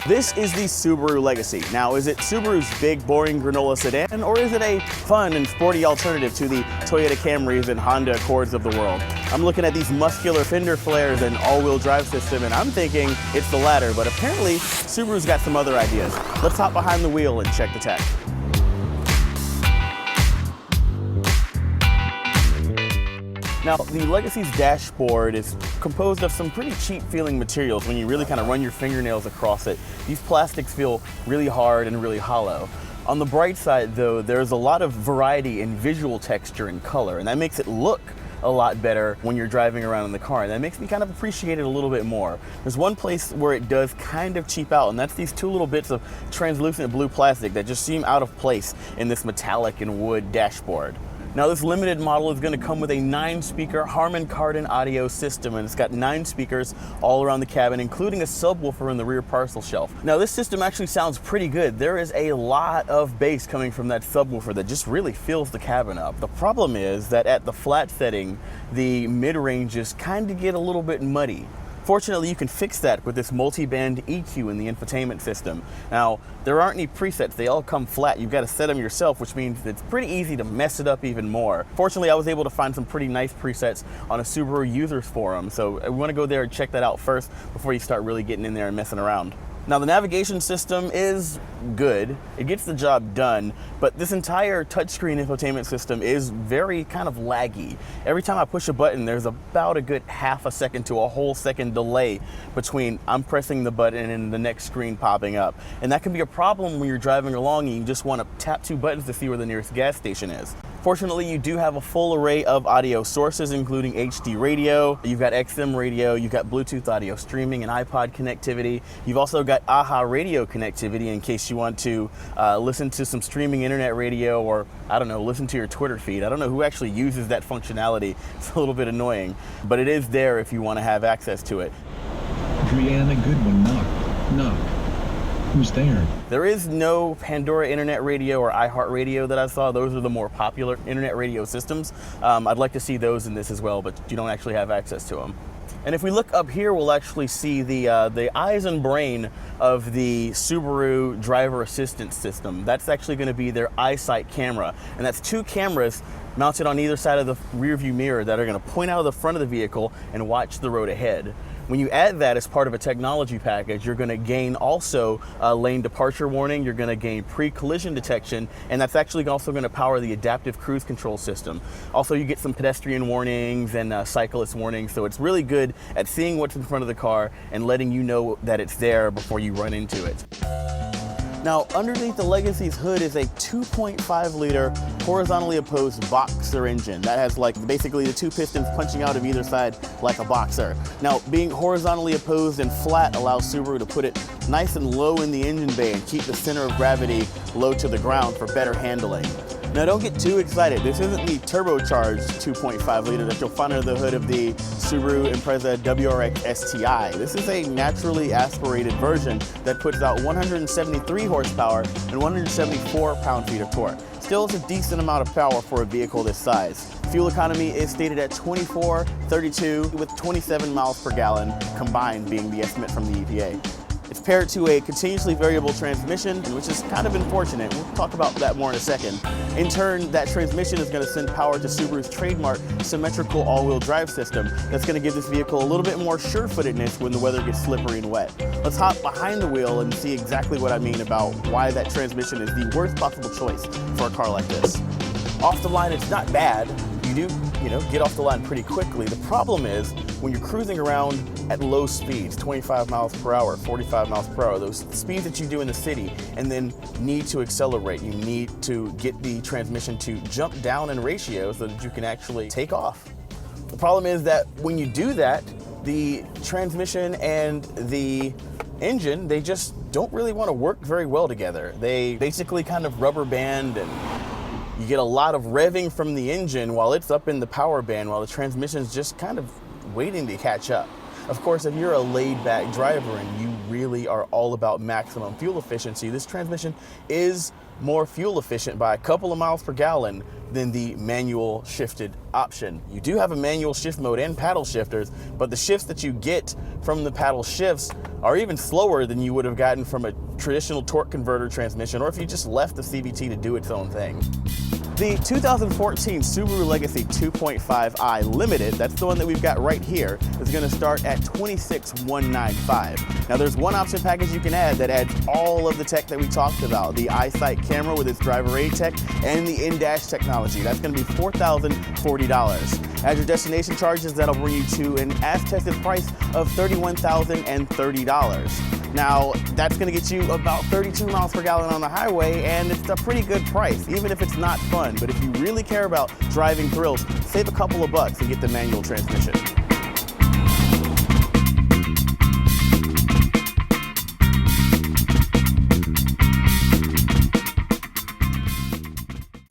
This is the Subaru Legacy. Now, is it Subaru's big, boring granola sedan, or is it a fun and sporty alternative to the Toyota Camrys and Honda Accords of the world? I'm looking at these muscular fender flares and all-wheel drive system, and I'm thinking it's the latter, but apparently Subaru's got some other ideas. Let's hop behind the wheel and check the tech. Now, the Legacy's dashboard is composed of some pretty cheap feeling materials. When you really kind of run your fingernails across it, these plastics feel really hard and really hollow. On the bright side though, there's a lot of variety in visual texture and color, and that makes it look a lot better when you're driving around in the car, and that makes me kind of appreciate it a little bit more. There's one place where it does kind of cheap out, and that's these two little bits of translucent blue plastic that just seem out of place in this metallic and wood dashboard. Now, this limited model is going to come with a 9-speaker Harman Kardon audio system, and it's got 9 speakers all around the cabin, including a subwoofer in the rear parcel shelf. Now, this system actually sounds pretty good. There is a lot of bass coming from that subwoofer that just really fills the cabin up. The problem is that at the flat setting, the mid-ranges kind of get a little bit muddy. Fortunately, you can fix that with this multi-band EQ in the infotainment system. Now, there aren't any presets. They all come flat. You've got to set them yourself, which means it's pretty easy to mess it up even more. Fortunately, I was able to find some pretty nice presets on a Subaru users forum, so I want to go there and check that out first before you start really getting in there and messing around. Now, the navigation system is good. It gets the job done, but this entire touchscreen infotainment system is very kind of laggy. Every time I push a button, there's about a good half a second to a whole second delay between I'm pressing the button and the next screen popping up. And that can be a problem when you're driving along and you just want to tap 2 buttons to see where the nearest gas station is. Fortunately, you do have a full array of audio sources, including HD radio, you've got XM radio, you've got Bluetooth audio streaming and iPod connectivity. You've also got AHA radio connectivity in case you want to listen to some streaming internet radio, or, I don't know, listen to your Twitter feed. I don't know who actually uses that functionality. It's a little bit annoying, but it is there if you want to have access to it. Brianna Goodwin, knock, knock. Who's there? There is no Pandora Internet Radio or iHeartRadio that I saw. Those are the more popular internet radio systems. I'd like to see those in this as well, but you don't actually have access to them. And if we look up here, we'll actually see the eyes and brain of the Subaru driver assistance system. That's actually going to be their eyesight camera, and that's 2 cameras mounted on either side of the rear view mirror that are going to point out of the front of the vehicle and watch the road ahead. When you add that as part of a technology package, you're going to gain also lane departure warning, you're going to gain pre-collision detection, and that's actually also going to power the adaptive cruise control system. Also, you get some pedestrian warnings and cyclist warnings, so it's really good at seeing what's in front of the car and letting you know that it's there before you run into it. Now, underneath the Legacy's hood is a 2.5 liter horizontally opposed boxer engine that has basically the 2 pistons punching out of either side like a boxer. Now, being horizontally opposed and flat allows Subaru to put it nice and low in the engine bay and keep the center of gravity low to the ground for better handling. Now, don't get too excited. This isn't the turbocharged 2.5 liter that you'll find under the hood of the Subaru Impreza WRX STI. This is a naturally aspirated version that puts out 173 horsepower and 174 pound-feet of torque. Still, it's a decent amount of power for a vehicle this size. Fuel economy is stated at 24.32 with 27 miles per gallon combined being the estimate from the EPA. It's paired to a continuously variable transmission, which is kind of unfortunate. We'll talk about that more in a second. In turn, that transmission is going to send power to Subaru's trademark symmetrical all-wheel drive system that's going to give this vehicle a little bit more sure-footedness when the weather gets slippery and wet. Let's hop behind the wheel and see exactly what I mean about why that transmission is the worst possible choice for a car like this. Off the line, it's not bad. You do, get off the line pretty quickly. The problem is when you're cruising around at low speeds, 25 miles per hour, 45 miles per hour, those speeds that you do in the city, and then need to accelerate. You need to get the transmission to jump down in ratio so that you can actually take off. The problem is that when you do that, the transmission and the engine, they just don't really want to work very well together. They basically kind of rubber band, and you get a lot of revving from the engine while it's up in the power band, while the transmission's just kind of waiting to catch up. Of course, if you're a laid-back driver and you really are all about maximum fuel efficiency, this transmission is more fuel efficient by a couple of miles per gallon than the manual shifted option. You do have a manual shift mode and paddle shifters, but the shifts that you get from the paddle shifts are even slower than you would have gotten from a traditional torque converter transmission, or if you just left the CVT to do its own thing. The 2014 Subaru Legacy 2.5i Limited, that's the one that we've got right here, is going to start at $26,195. Now there's one option package you can add that adds all of the tech that we talked about, the iSight camera with its driver aid tech and the in-dash technology. That's going to be $4,040. Add your destination charges, that'll bring you to an as-tested price of $31,030. Now, that's going to get you about 32 miles per gallon on the highway, and it's a pretty good price, even if it's not fun. But if you really care about driving thrills, save a couple of bucks and get the manual transmission.